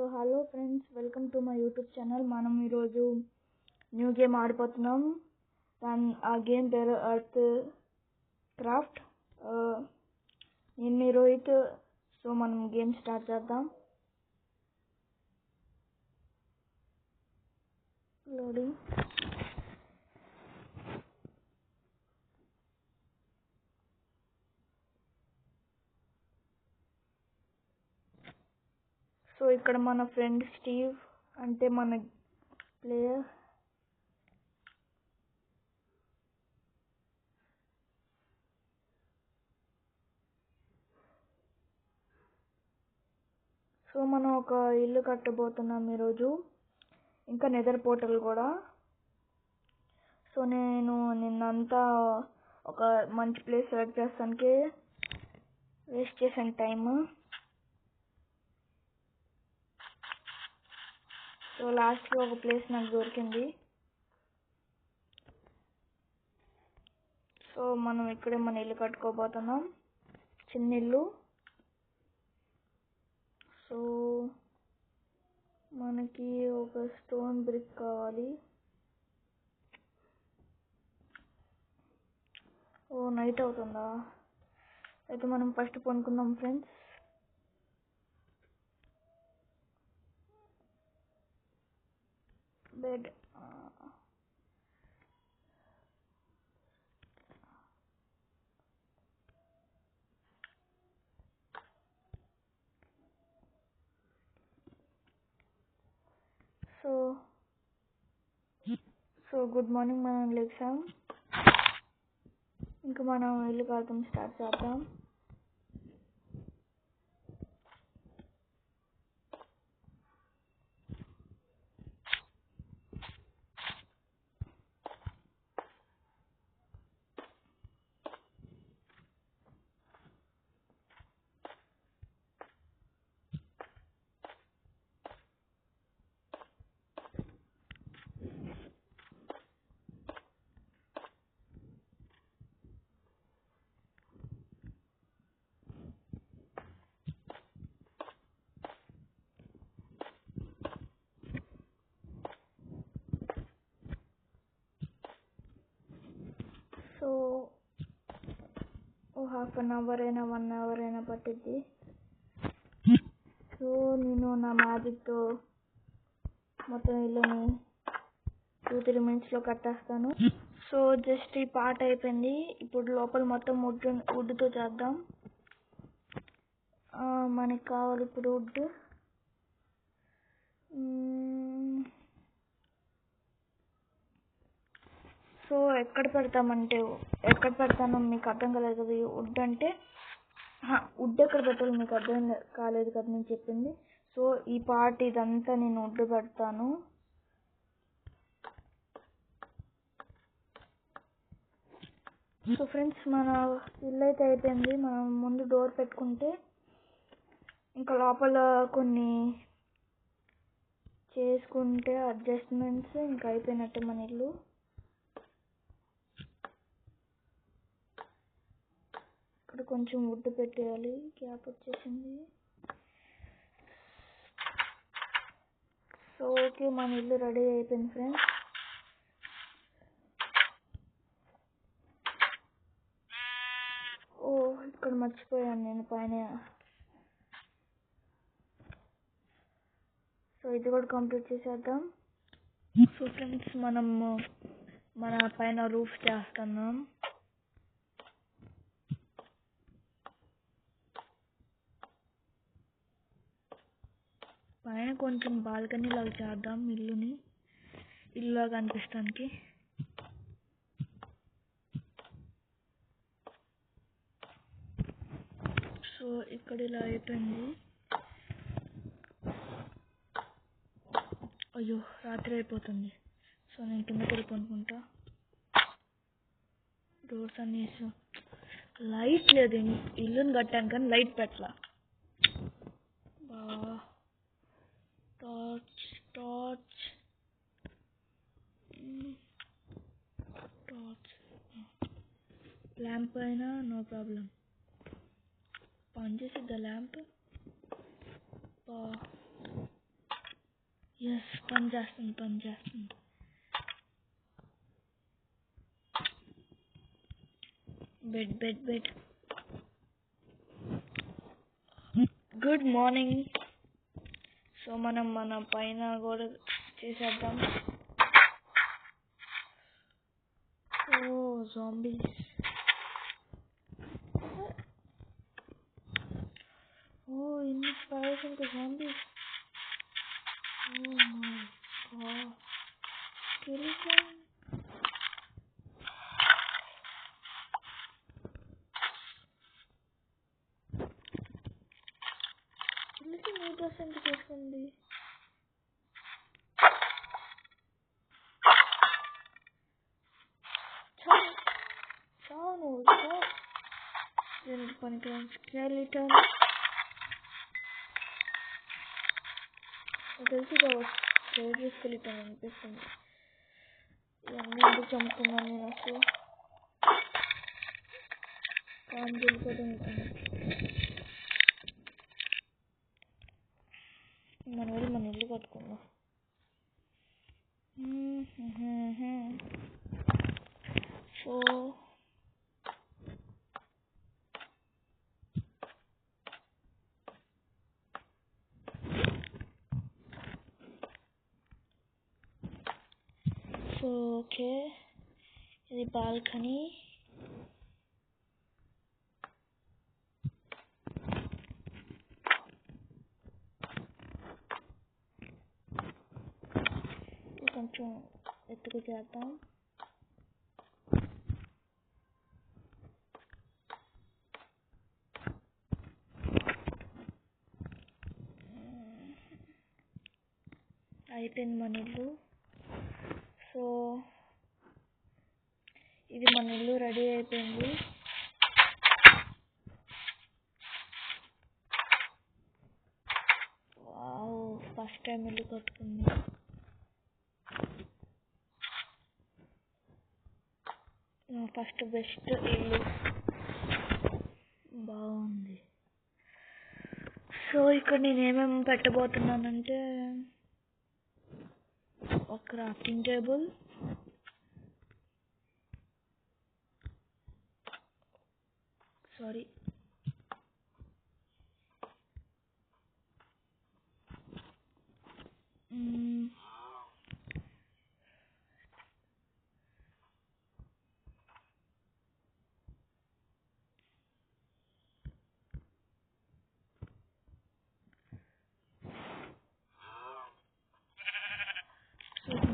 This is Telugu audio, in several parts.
So hello friends, welcome to my YouTube channel. మనం ఈరోజు న్యూ గేమ్ ఆడిపోతున్నాం. ఆ గేమ్ పేరు ఎర్త్ క్రాఫ్ట్. నేను రోహిత్. సో మనం గేమ్ స్టార్ట్ చేద్దాం. లోడింగ్. సో ఇక్కడ మన ఫ్రెండ్ స్టీవ్ అంటే మన ప్లేయర్. సో మనం ఒక ఇల్లు కట్టబోతున్నాం ఈరోజు, ఇంకా నెదర్ పోర్టల్ కూడా. సో నేను నిన్నంతా ఒక మంచి ప్లేస్ సెలెక్ట్ చేస్తానికి వేస్ట్ చేసాను టైం. సో లాస్ట్కి ఒక ప్లేస్ నాకు దొరికింది. సో మనం ఇక్కడే మన ఇల్లు కట్టుకోబోతున్నాం, చిన్న ఇల్లు. సో మనకి ఒక స్టోన్ బ్రిక్ కావాలి. ఓ నైట్ అవుతుందా? అయితే మనం ఫస్ట్ పనుకుందాం friends. Bed. So good morning. మనం లేచాం, ఇంకా మనం ఇల్లు కట్టడం స్టార్ట్ చేద్దాం. సో హాఫ్ అన్ అవర్ అయినా 1 అవర్ అయినా పట్టిద్ది. సో నేను నా మ్యాజిక్తో మొత్తం ఇల్లుని 2-3 మినిట్స్లో కట్టేస్తాను. సో జస్ట్ ఈ పార్ట్ అయిపోయింది. ఇప్పుడు లోపల మొత్తం వుడ్తో చేద్దాం. మనకి కావాలి ఇప్పుడు వుడ్. సో ఎక్కడ పెడతానో మీకు అర్థం కాలేదు కదా. వుడ్ అంటే వుడ్ ఎక్కడ పెట్టాలో మీకు అర్థం కాలేదు కదా నేను చెప్పింది. సో ఈ పార్ట్ ఇదంతా నేను వుడ్ పెడతాను. సో ఫ్రెండ్స్, మన ఇల్లు అయితే అయిపోయింది. మనం ముందు డోర్ పెట్టుకుంటే ఇంకా లోపల కొన్ని చేసుకుంటే అడ్జస్ట్మెంట్స్ ఇంకా అయిపోయినట్టే మన ఇల్లు. ఇక్కడ కొంచెం వుడ్ పెట్టేయాలి, గ్యాప్ వచ్చేసింది. సో ఓకే, మన ఇల్లు రెడీ అయిపోయింది ఫ్రెండ్స్. ఇక్కడ మర్చిపోయాను నేను పైన. సో ఇది కూడా కంప్లీట్ చేసేద్దాం. సో ఫ్రెండ్స్, మనం మన పైన రూఫ్ చేస్తున్నాం. పైన కొంచెం బాల్కనీ లాగా చేద్దాం ఇల్లులాగా అనిపిస్తానికి. సో ఇక్కడ ఇలా అయిపోయింది. అయ్యో రాత్రి అయిపోతుంది. సో నేను కింద పడుకుంటా. డోర్స్ అన్నీ లైట్ లేదు. ఇల్లుని కట్టాను కానీ లైట్ పెట్టలా. టార్చ్ ల్యాంప్ అయినా నో ప్రాబ్లం. పనిచేసిద్దా ల్యాంప్? ఎస్, పని చేస్తుంది. బెడ్. Good morning. సో మనం మన పైన కూడా చేసేద్దాం. ఓ జాంబీస్. ఓ ఇన్ని స్పైడర్స్ ఇంకా zombies. Oh my god. Skeleton. నీ డ్రెస్ ఎంత చేసుకుంది? చావు దీనికి పనికి స్కెలిటన్. తెలిసి స్కెలిటన్ అనిపిస్తుంది. ఇవన్నీ ఎందుకు చంపుతున్నాను నేను అసలు? కానీ వెళ్ళిపోతుంది. మనం వెళ్ళి మన ఇల్లు కట్టుకుందాం. సో ఓకే, ఇది బాల్కనీ. కొంచెం ఎత్తుకు చేద్దాం. అయిపోయింది మన ఇల్లు. సో ఇది మన ఇల్లు రెడీ అయిపోయింది. వావ్, ఫస్ట్ టైం ఇల్లు కట్టుకుంది. ఫస్ట్ బెస్ట్ ఇల్లు, బాగుంది. సో ఇక్కడ నేను ఏమేమి పెట్టబోతున్నానంటే ఒక క్రాఫ్టింగ్ టేబుల్, సారీ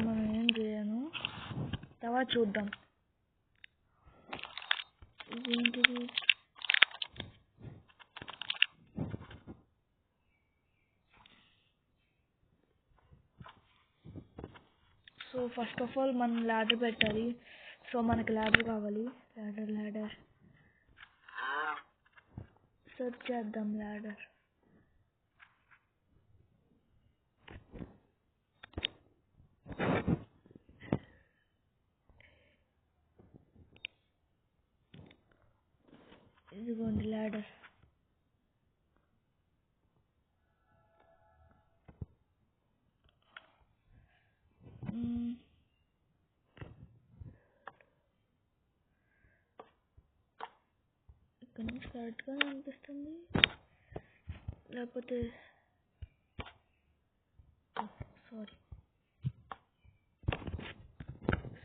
మనం ఏం చేయను, తర్వాత చూద్దాం. ఇదేంటిది? సో ఫస్ట్ ఆఫ్ ఆల్ మనం ల్యాడర్ పెట్టాలి. సో మనకి ల్యాడర్ కావాలి. ల్యాడర్ సెర్చ్ చేద్దాం. ల్యాడర్ ఇదిగోండి ల్యాడర్. ఇక్కడ నుంచి కరెక్ట్గా అనిపిస్తుంది, లేకపోతే సారీ.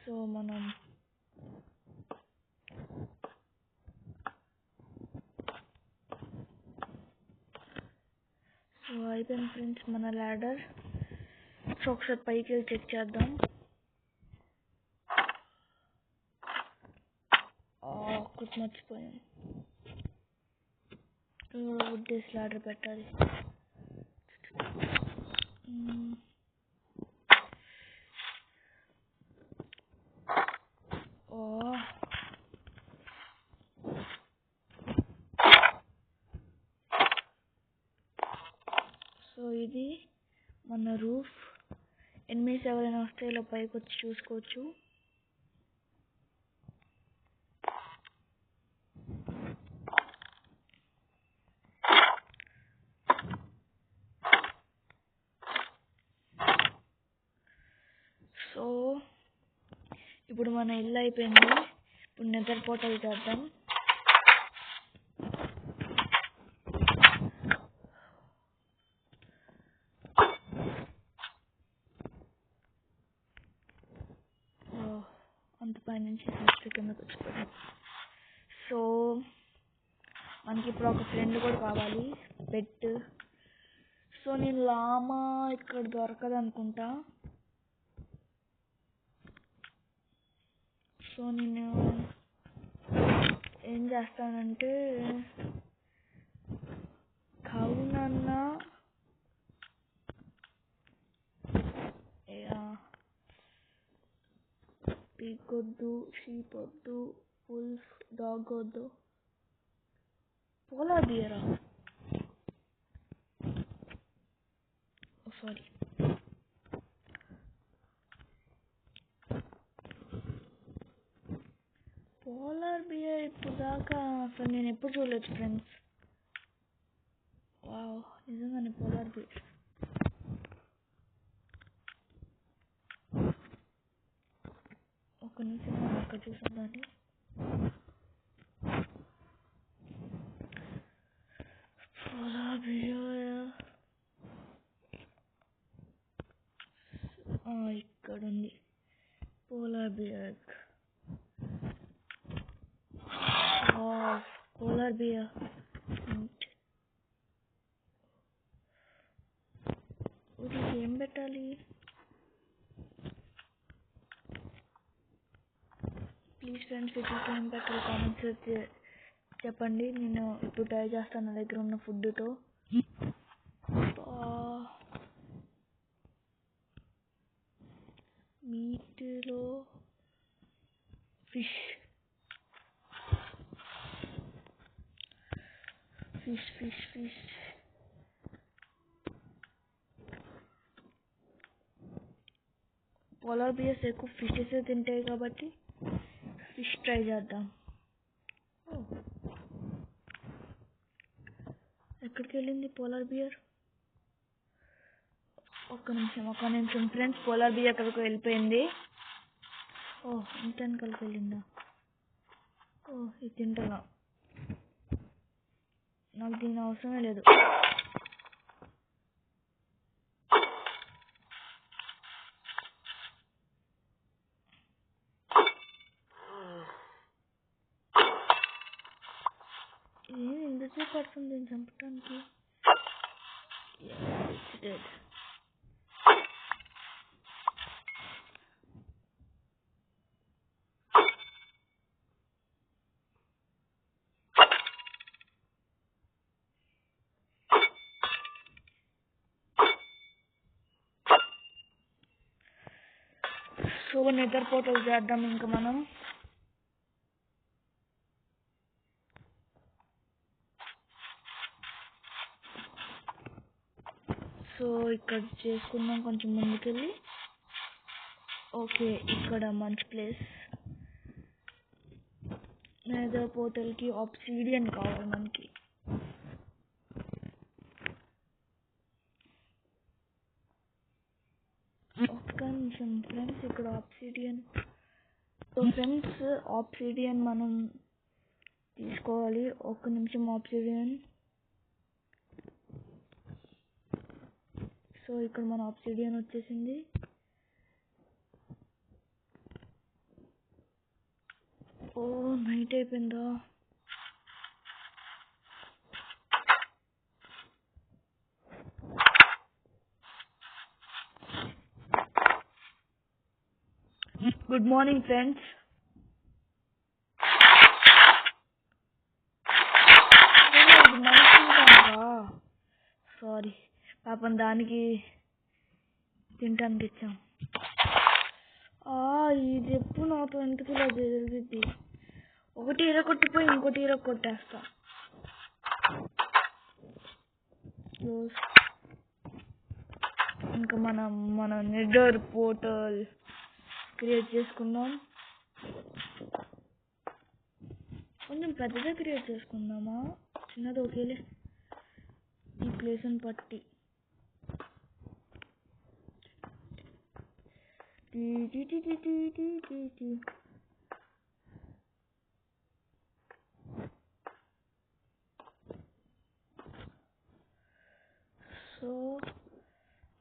సో మనం అయిపోయింది ఫ్రెండ్స్ మన ల్యాడర్. సో ఒకసారి పైకి వెళ్ళి చెక్ చేద్దాం. ఒకటి మర్చిపోయాను, వుడ్ ల్యాడర్ పెట్టాలి. సో ఇది మన రూఫ్. ఎనిమిస్ ఎవరైనా వస్తే ఇలా పైకి వచ్చి చూసుకోవచ్చు. ఇప్పుడు మన ఇల్లు అయిపోయింది. ఇప్పుడు నెదర్ పోర్టల్ చేద్దాం. అంత పైనుంచి కిందకి వచ్చిపోయాం. సో మనకి ఇప్పుడు ఒక ఫ్రెండ్ కూడా కావాలి, పెట్. సో నేను లామా ఇక్కడ దొరకదు అనుకుంటా. సో నేను ఏం చేస్తానంటే కౌనన్నా పిగ్ వద్దు, షీప్ వద్దు, వుల్ఫ్, డాగ్ వద్దు, పోలార్ బియరా, సారీ పోలార్ బియర్ ఇప్పుడు దాకా అసలు నేను ఎప్పుడు చూడలేదు ఫ్రెండ్స్. వావ్, నిజంగానే పోలార్ బియర్. ఒక నిమిషం అక్కడ చూసాను. పోలార్ బియర్ ఇక్కడ ఉంది. Polar beer, polar beer. ఏం పెట్టాలి? ప్లీజ్ ఫ్రెండ్స్, వీటికి ఏం పెట్టాలి కామెంట్స్ చెప్పండి. నేను ఇప్పుడు ట్రై చేస్తాను నా దగ్గర ఉన్న ఫుడ్తో. మీట్లో fish fish fish fish polar beers ఎక్కువ ఫిషెస్ తింటాయి కాబట్టి ఫిష్ ట్రై చేద్దాం. ఎక్కడికి వెళ్ళింది పోలార్ బియర్? ఒక్క నిమిషం ఫ్రెండ్స్, పోలార్ బియర్ ఎక్కడికి వెళ్ళిపోయింది. ఇంత వెనకాలకి వెళ్ళిందా? ఇది తింటున్నా, నాకు దీని అవసరమే లేదు. ఏం ఎందుకు పడుతుంది దీన్ని చంపడానికి? సో నెదర్ పోర్టల్ చేద్దాం ఇంకా మనం. సో ఇక్కడ చేసుకుందాం కొంచెం ముందుకెళ్ళి. ఓకే, ఇక్కడ మంచి ప్లేస్. నెదర్ పోర్టల్కి ఆబ్సిడియన్ కావాలి మనకి. ఒక్క నిమిషం ఫ్రెండ్స్, ఇక్కడ ఆబ్సిడియన్. సో ఫ్రెండ్స్, ఆబ్సిడియన్ మనం తీసుకోవాలి. ఒక్క నిమిషం ఆబ్సిడియన్. సో ఇక్కడ మన ఆబ్సిడియన్ వచ్చేసింది. నైట్ అయిపోయిందా? Good morning friends. సారీ, పాపం దానికి తినటానికి ఇచ్చాం. ఇది ఎప్పుడు నాతో ఎందుకు ఇలా జరిగింది? ఒకటి ఇరగొట్టిపోయి ఇంకోటి ఇరగొట్టేస్తా. ఇంకా మన నెదర్ పోర్టల్ క్రియేట్ చేసుకుందాం. కొంచెం పెద్దగా క్రియేట్ చేసుకుందామా? చిన్నది ఓకేలే. ఈ ప్లేస్ని బట్టి సో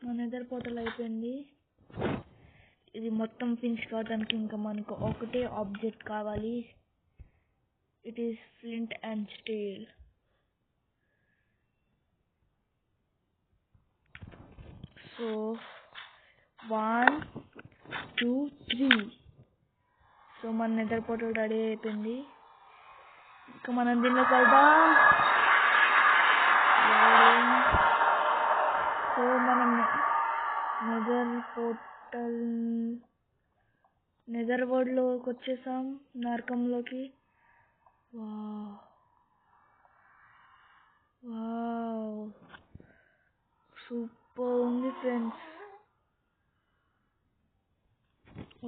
మన నెదర్ పోర్టల్ అయిపోయింది. ఇది మొత్తం ఫినిష్ కావడానికి ఇంకా మనకు ఒకటే ఆబ్జెక్ట్ కావాలి. It is flint and steel. So 1 2 3. So మన నెదర్ పోర్టల్ రెడీ అయిపోయింది. ఇంకా మనం దీనిలోకి వెళ్దాం. సో మనం నెదర్ వరల్డ్ లోకి వచ్చేసాం, నరకంలోకి. వావ్ సూపర్ ఉంది ఫ్రెండ్స్.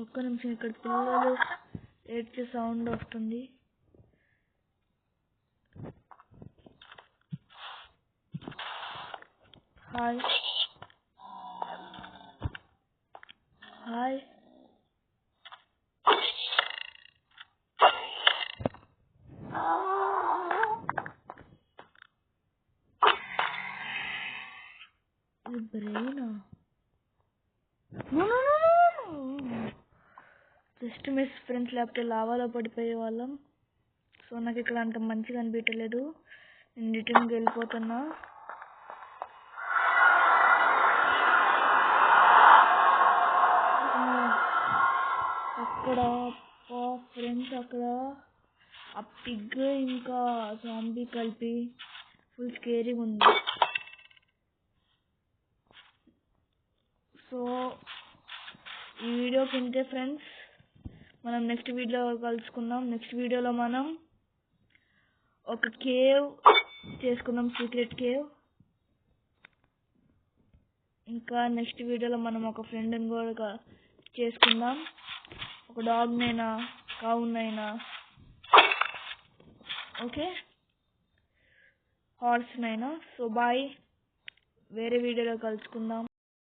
ఒక్క నిమిషం, ఇక్కడ పిల్లలు ఏడ్చే సౌండ్ వస్తుంది. Hi hi. బ్రెయినా? జస్ట్ మిస్ ఫ్రెండ్స్, లేకపోతే లావాలో పడిపోయే వాళ్ళం. సో నాకు ఇక్కడ అంత మంచిగా అనిపించలేదు. నేను రిటర్న్కి వెళ్ళిపోతున్నా. అక్కడ ఫ్రెండ్స్, అక్కడ ఆ పిగ్ ఇంకా జాంబీ కలిపి ఫుల్ స్కేరీగా ఉంది. సో ఈ వీడియోకి ఇంతే ఫ్రెండ్స్. మనం నెక్స్ట్ వీడియోలో కలుసుకుందాం. నెక్స్ట్ వీడియోలో మనం ఒక కేవ్ చేసుకుందాం, సీక్రెట్ కేవ్. ఇంకా నెక్స్ట్ వీడియోలో మనం ఒక ఫ్రెండ్ని కూడా చేసుకుందాం, ఒక డాగ్నైనా కౌనైనా, ఓకే, హార్స్నైనా. సో బాయ్, వేరే వీడియోలో కలుసుకుందాం.